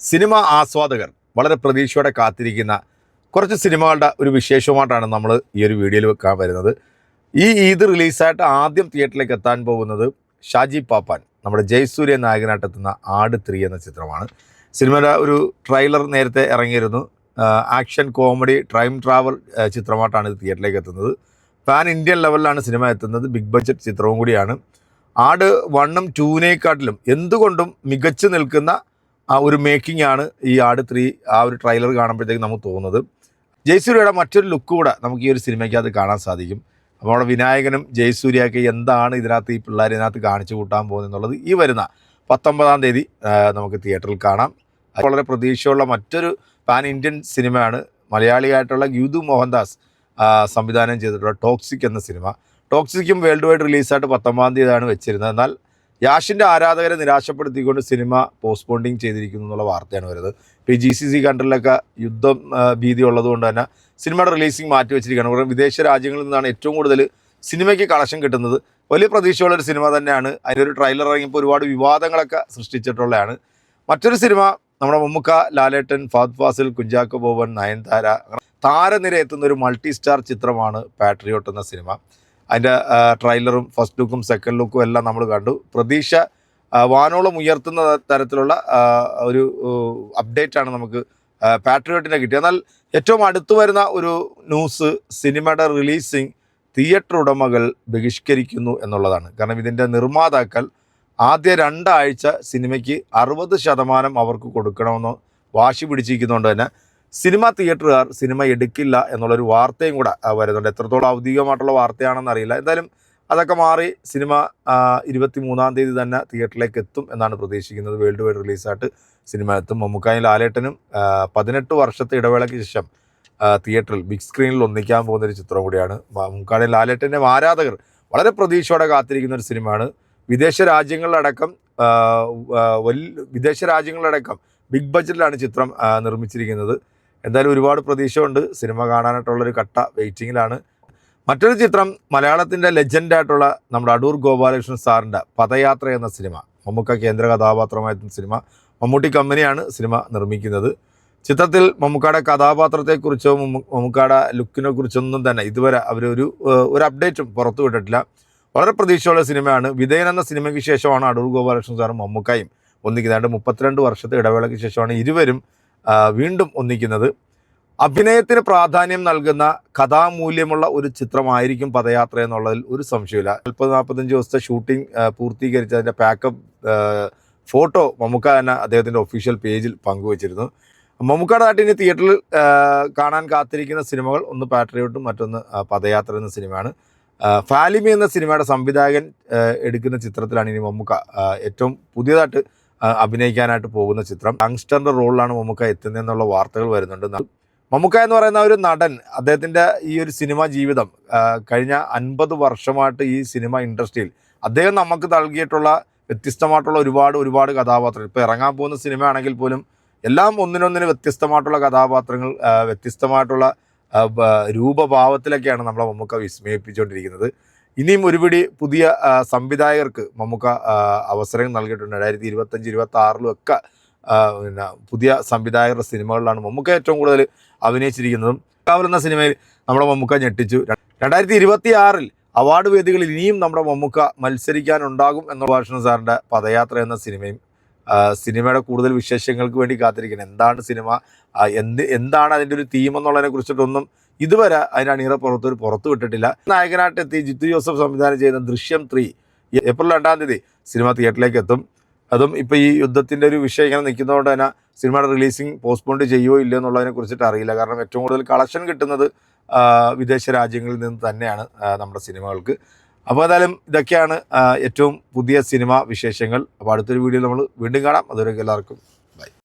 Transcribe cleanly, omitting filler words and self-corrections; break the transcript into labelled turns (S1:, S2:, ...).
S1: Cinema ആസ്വാദകർ വളരെ പ്രതീക്ഷയോടെ കാത്തിരിക്കുന്ന കുറച്ച് സിനിമകളുടെ ഒരു വിശേഷമായിട്ടാണ് നമ്മൾ ഈ ഒരു വീഡിയോയിൽ വെക്കാൻ വരുന്നത്. ഈ ഈദ് റിലീസായിട്ട് ആദ്യം തിയേറ്ററിലേക്ക് എത്താൻ പോകുന്നത് ഷാജി പാപ്പാൻ നമ്മുടെ ജയസൂര്യ നായകനായിട്ടെത്തുന്ന ആട് 3 എന്ന ചിത്രമാണ്. സിനിമയുടെ ഒരു ട്രെയിലർ നേരത്തെ ഇറങ്ങിയിരുന്നു. ആക്ഷൻ കോമഡി ടൈം ട്രാവൽ ചിത്രമായിട്ടാണ് ഇത് തിയേറ്ററിലേക്ക് എത്തുന്നത്. പാൻ ഇന്ത്യൻ ലെവലിലാണ് സിനിമ എത്തുന്നത്. ബിഗ് ബഡ്ജറ്റ് ചിത്രവും കൂടിയാണ്. ആട് 1ഉം 2വിനേക്കാട്ടിലും എന്തുകൊണ്ടും മികച്ചു നിൽക്കുന്ന ഒരു മേക്കിംഗ് ആണ് ഈ ആട് 3 ആ ഒരു ട്രെയിലർ കാണുമ്പോഴത്തേക്ക് നമുക്ക് തോന്നുന്നത്. ജയസൂര്യയുടെ മറ്റൊരു ലുക്ക് കൂടെ നമുക്ക് ഈ ഒരു സിനിമയ്ക്കകത്ത് കാണാൻ സാധിക്കും. അപ്പോൾ നമ്മുടെ വിനായകനും ജയസൂര്യയൊക്കെ എന്താണ് ഇതിനകത്ത് ഈ പിള്ളേർ ഇതിനകത്ത് കാണിച്ചു കൂട്ടാൻ പോകുന്നത് എന്നുള്ളത് ഈ വരുന്ന 19-ാം തീയതി നമുക്ക് തിയേറ്ററിൽ കാണാം. വളരെ പ്രതീക്ഷയുള്ള മറ്റൊരു പാൻ ഇന്ത്യൻ സിനിമയാണ് മലയാളിയായിട്ടുള്ള ഗ്യൂതു മോഹൻദാസ് സംവിധാനം ചെയ്തിട്ടുള്ള ടോക്സിക് എന്ന സിനിമ. ടോക്സിക്കും വേൾഡ് വൈഡ് റിലീസായിട്ട് 19-ാം തീയതിയാണ് വെച്ചിരുന്നത്. എന്നാൽ യാഷിൻ്റെ ആരാധകരെ നിരാശപ്പെടുത്തിക്കൊണ്ട് സിനിമ പോസ്റ്റ്പോണ്ടിങ് ചെയ്തിരിക്കുന്നു എന്നുള്ള വാർത്തയാണ് വരുന്നത്. ഇപ്പോൾ ഈ GCC കൺട്രിയിലൊക്കെ യുദ്ധം ഭീതി ഉള്ളതുകൊണ്ട് തന്നെ സിനിമയുടെ റിലീസിങ് മാറ്റി വെച്ചിരിക്കുകയാണ്. കാരണം വിദേശ രാജ്യങ്ങളിൽ നിന്നാണ് ഏറ്റവും കൂടുതൽ സിനിമയ്ക്ക് കളക്ഷൻ കിട്ടുന്നത്. വലിയ പ്രതീക്ഷയുള്ളൊരു സിനിമ തന്നെയാണ്. അതിനൊരു ട്രെയിലർ ഇറങ്ങിയപ്പോൾ ഒരുപാട് വിവാദങ്ങളൊക്കെ സൃഷ്ടിച്ചിട്ടുള്ളതാണ്. മറ്റൊരു സിനിമ നമ്മുടെ മമ്മൂക്ക, ലാലേട്ടൻ, ഫഹദ് ഫാസിൽ, കുഞ്ചാക്കോ ബോബൻ, നയൻതാര താരനിര എത്തുന്ന ഒരു മൾട്ടി സ്റ്റാർ ചിത്രമാണ് പാട്രിയോട്ട് എന്ന സിനിമ. അതിൻ്റെ ട്രെയിലറും ഫസ്റ്റ് ലുക്കും സെക്കൻഡ് ലുക്കും എല്ലാം നമ്മൾ കണ്ടു. പ്രതീക്ഷ വാനോളം ഉയർത്തുന്ന തരത്തിലുള്ള ഒരു അപ്ഡേറ്റാണ് നമുക്ക് പാട്രിയോട്ടിനെ കിട്ടിയത്. എന്നാൽ ഏറ്റവും അടുത്തു വരുന്ന ഒരു ന്യൂസ് സിനിമയുടെ റിലീസിങ് തിയേറ്റർ ഉടമകൾ ബഹിഷ്കരിക്കുന്നു എന്നുള്ളതാണ്. കാരണം ഇതിൻ്റെ നിർമ്മാതാക്കൾ ആദ്യ 2 ആഴ്ച സിനിമയ്ക്ക് 60% അവർക്ക് കൊടുക്കണമെന്ന് വാശി പിടിച്ചിരിക്കുന്നതുകൊണ്ട് തന്നെ സിനിമ തിയേറ്ററുകാർ സിനിമ എടുക്കില്ല എന്നുള്ളൊരു വാർത്തയും കൂടെ വരുന്നുണ്ട്. എത്രത്തോളം ഔദ്യോഗികമായിട്ടുള്ള വാർത്തയാണെന്ന് അറിയില്ല. എന്തായാലും അതൊക്കെ മാറി സിനിമ 23-ാം തീയതി തന്നെ തിയേറ്ററിലേക്ക് എത്തും എന്നാണ് പ്രതീക്ഷിക്കുന്നത്. വേൾഡ് വൈഡ് റിലീസായിട്ട് സിനിമ എത്തും. മമ്മൂക്കായും ലാലേട്ടനും 18 വർഷത്തെ ഇടവേളയ്ക്ക് ശേഷം തിയേറ്ററിൽ ബിഗ് സ്ക്രീനിൽ ഒന്നിക്കാൻ പോകുന്നൊരു ചിത്രം കൂടിയാണ്. മമ്മൂക്കായുടെയും ലാലേട്ടൻ്റെയും ആരാധകർ വളരെ പ്രതീക്ഷയോടെ കാത്തിരിക്കുന്ന ഒരു സിനിമയാണ്. വിദേശ രാജ്യങ്ങളിലടക്കം ബിഗ് ബഡ്ജറ്റിലാണ് ചിത്രം നിർമ്മിച്ചിരിക്കുന്നത്. എന്തായാലും ഒരുപാട് പ്രതീക്ഷയുണ്ട്. സിനിമ കാണാനായിട്ടുള്ളൊരു കട്ട വെയിറ്റിങ്ങിലാണ്. മറ്റൊരു ചിത്രം മലയാളത്തിൻ്റെ ലെജൻഡായിട്ടുള്ള നമ്മുടെ അടൂർ ഗോപാലകൃഷ്ണൻ സാറിൻ്റെ പദയാത്ര എന്ന സിനിമ. മമ്മൂക്ക കേന്ദ്ര കഥാപാത്രമായിരുന്ന സിനിമ. മമ്മൂട്ടി കമ്പനിയാണ് സിനിമ നിർമ്മിക്കുന്നത്. ചിത്രത്തിൽ മമ്മൂക്കയുടെ കഥാപാത്രത്തെക്കുറിച്ചോ മമ്മൂക്കയുടെ ലുക്കിനെ കുറിച്ചൊന്നും തന്നെ ഇതുവരെ അവരൊരു അപ്ഡേറ്റും പുറത്തു വിട്ടിട്ടില്ല. വളരെ പ്രതീക്ഷയുള്ള സിനിമയാണ്. വിധേയൻ എന്ന സിനിമയ്ക്ക് ശേഷമാണ് അടൂർ ഗോപാലകൃഷ്ണൻ സാറും മമ്മൂക്കയും ഒന്നിക്കുന്നത്. 32 വർഷത്തെ ഇടവേളയ്ക്ക് ശേഷമാണ് ഇരുവരും വീണ്ടും ഒന്നിക്കുന്നത്. അഭിനയത്തിന് പ്രാധാന്യം നൽകുന്ന കഥാമൂല്യമുള്ള ഒരു ചിത്രമായിരിക്കും പദയാത്ര എന്നുള്ളതിൽ ഒരു സംശയമില്ല. 40-45 ദിവസത്തെ ഷൂട്ടിംഗ് പൂർത്തീകരിച്ചതിൻ്റെ പാക്കപ്പ് ഫോട്ടോ മമ്മൂക്ക തന്നെ അദ്ദേഹത്തിൻ്റെ ഒഫീഷ്യൽ പേജിൽ പങ്കുവച്ചിരുന്നു. മമ്മൂക്കയുടെ നാട്ടിന് തിയേറ്ററിൽ കാണാൻ കാത്തിരിക്കുന്ന സിനിമകൾ ഒന്ന് പാട്രിയോട്ടും മറ്റൊന്ന് പദയാത്ര എന്ന സിനിമയാണ്. ഫാലിമി എന്ന സിനിമയുടെ സംവിധായകൻ എടുക്കുന്ന ചിത്രത്തിലാണ് ഇനി മമ്മൂക്ക ഏറ്റവും പുതിയതായിട്ട് അഭിനയിക്കാനായിട്ട് പോകുന്ന ചിത്രം. യങ്സ്റ്ററിൻ്റെ റോളിലാണ് മമ്മൂക്ക എത്തുന്നതെന്നുള്ള വാർത്തകൾ വരുന്നുണ്ട്. മമ്മൂക്ക എന്ന് പറയുന്ന ഒരു നടൻ, അദ്ദേഹത്തിൻ്റെ ഈ ഒരു സിനിമ ജീവിതം കഴിഞ്ഞ 50 വർഷമായിട്ട് ഈ സിനിമ ഇൻഡസ്ട്രിയിൽ അദ്ദേഹം നമുക്ക് നൽകിയിട്ടുള്ള വ്യത്യസ്തമായിട്ടുള്ള ഒരുപാട് കഥാപാത്രങ്ങൾ. ഇപ്പോൾ ഇറങ്ങാൻ പോകുന്ന സിനിമയാണെങ്കിൽ പോലും എല്ലാം ഒന്നിനൊന്നിന് വ്യത്യസ്തമായിട്ടുള്ള കഥാപാത്രങ്ങൾ, വ്യത്യസ്തമായിട്ടുള്ള രൂപഭാവത്തിലൊക്കെയാണ് നമ്മളെ മമ്മൂക്ക വിസ്മയിപ്പിച്ചുകൊണ്ടിരിക്കുന്നത്. ഇനിയും ഒരുപിടി പുതിയ സംവിധായകർക്ക് മമ്മൂക്ക അവസരം നൽകിയിട്ടുണ്ട്. 2025-26 ഒക്കെ പിന്നെ പുതിയ സംവിധായകരുടെ സിനിമകളിലാണ് മമ്മൂക്ക ഏറ്റവും കൂടുതൽ അഭിനയിച്ചിരിക്കുന്നതും. കാവൽ എന്ന സിനിമയിൽ നമ്മുടെ മമ്മൂക്ക ഞെട്ടിച്ചു. 2026 അവാർഡ് വേദികളിൽ ഇനിയും നമ്മുടെ മമ്മൂക്ക മത്സരിക്കാനുണ്ടാകും എന്ന ഭാഷണ സാറിൻ്റെ പദയാത്ര എന്ന സിനിമയും സിനിമയുടെ കൂടുതൽ വിശേഷങ്ങൾക്ക് വേണ്ടി കാത്തിരിക്കുന്നത്. എന്താണ് സിനിമ, എന്താണ് അതിൻ്റെ ഒരു തീം എന്നുള്ളതിനെ കുറിച്ചിട്ടൊന്നും ഇതുവരെ അതിൻ്റെ അണിയറ പുറത്തു വിട്ടിട്ടില്ല. നായകനായിട്ട് എത്തി ജിത്തു ജോസഫ് സംവിധാനം ചെയ്യുന്ന ദൃശ്യം 3 ഏപ്രിൽ 2-ാം തീയതി സിനിമ തിയേറ്ററിലേക്ക് എത്തും. അതും ഇപ്പോൾ ഈ യുദ്ധത്തിൻ്റെ ഒരു വിഷയം ഇങ്ങനെ നിൽക്കുന്നതുകൊണ്ട് തന്നെ സിനിമയുടെ റിലീസിങ് പോസ്റ്റ്പോണ്ട് ചെയ്യുമോ ഇല്ലയോ എന്നുള്ളതിനെ കുറിച്ചിട്ട് അറിയില്ല. കാരണം ഏറ്റവും കൂടുതൽ കളക്ഷൻ കിട്ടുന്നത് വിദേശ രാജ്യങ്ങളിൽ നിന്ന് തന്നെയാണ് നമ്മുടെ സിനിമകൾക്ക്. അപ്പോൾ ഏതായാലും ഇതൊക്കെയാണ് ഏറ്റവും പുതിയ സിനിമ വിശേഷങ്ങൾ. അപ്പോൾ അടുത്തൊരു വീഡിയോയിൽ നമ്മൾ വീണ്ടും കാണാം. അതുവരെ എല്ലാവർക്കും